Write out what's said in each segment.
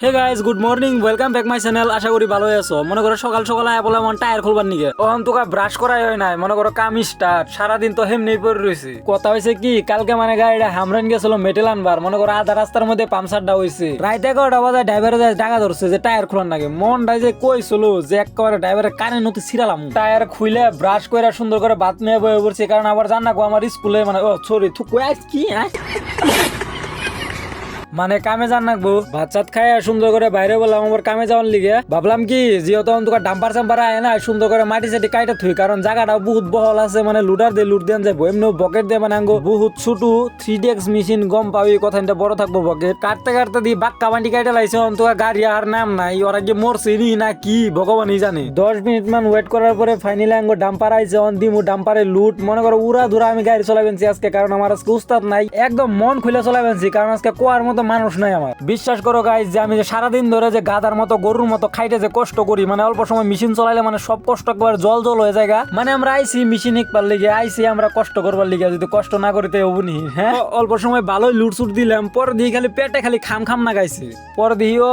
Hey guys, good morning, welcome back my channel. আশা করি ভালোই আছো। মনে করো সকাল সকাল আয় বলে মন টায়ার খুলবার নিকে ওখান তোকে ব্রাশ করাই হয় নাই। মনে করো কাম স্টার্ট, সারাদিন তো হেমনি পড়ে রয়েছে। কথা হয়েছে কি, কালকে মানে গাড়িটা হামরান গেছিল মেটেল আনবার। মনে করো আধা রাস্তার মধ্যে পাম্পসারটা হয়েছে। রাত 11টা বাজে ড্রাইভারে ডাকা ধরছে যে টায়ার খোলার নাকি। মনটাই যে কইছিল যে একেবারে ড্রাইভারের কানে নতি ছিড়ালাম। টায়ার খুলে ব্রাশ করে সুন্দর করে বাত নিয়ে বয়ে পড়ছে। কারণ আবার জান না আমার স্কুলে মানে সরি থুকু কি মানে কামে যান নাকবো। ভাত চাত খাই সুন্দর করে বাইরে বললাম আমার কামে যাওয়ার লিগে। ভাবলাম কি যেহেতু তোমার ডাম্পার চাম্পার আয় না, সুন্দর করে মাটি চাটি কাইটা থুই। কারণ জায়গাটা বহুত বহল আছে, মানে লুডার দিয়ে লুট দেন যাবো। এমনি বকেট দিয়ে মানে আঙ্গো বহুত ছোট 3DX মেশিন গম পাবি কথা বড় থাকবো বকেট। কাটতে কাটতে দি বাক্কা বান্ডি কাইটা লাইছে। অন্তত গাড়ি আর নাম নাই, ওরা কি মরছে নি না কি ভগবানই জানে। 10 মিনিট মান ওয়েট করার পরে ফাইনালি আঙ্গো ডাম্পার আইছে। অন দিমু ডাম্পারে লুট। মনে করো উড়া ধুরা আমি গাড়ি চলাবেনছি আজকে, কারণ আমার আজকে উস্তাদ নাই। একদম মন খুলে চলাবেনছি, কারণ আজকে কোয়ার মতো মানুষ নাই আমার। বিশ্বাস করো গাইস যে আমি যে সারাদিন ধরে যে গাদার মতো গরুর মতো খাইতে যে কষ্ট করি, মানে অল্প সময় মেশিন চলাইলে মানে সব কষ্ট একবার জল জল হয়ে যায়। মানে আমরা আইসি মেশিন ইকবার লিগে, আইসি আমরা কষ্ট করবার লিগে। যদি কষ্ট না করিতে হবনি, হ্যাঁ অল্প সময় ভালোই লুটসুট দিলাম। পরে দিয়ে খালি পেটে খালি খাম খাম না গাইছে। পরে দিয়ে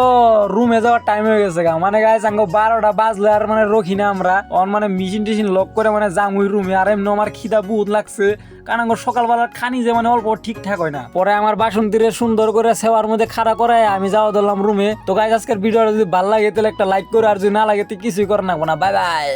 রুমে যাওয়ার টাইম হয়ে গেছে গা। মানে গাইস আঙ্গ 12টা বাজলে আর মানে রখি না আমরা। মানে মেশিন টেশিন লক করে মানে যাম ওই রুমে। আর এমনি আমার খিদা বহুত লাগছে, কারণ সকালবেলার খানি যে মানে অল্প ঠিকঠাক হয় না। পরে আমার বাসন্তীরে সুন্দর করে সেওয়ার মধ্যে খাড়া করে আমি যাওয়া ধরলাম রুমে। তো গাইস আজকের ভিডিওটা যদি ভালো লাগে তাহলে একটা লাইক করে, আর যদি না লাগে তো কিছুই করে না। Bye bye.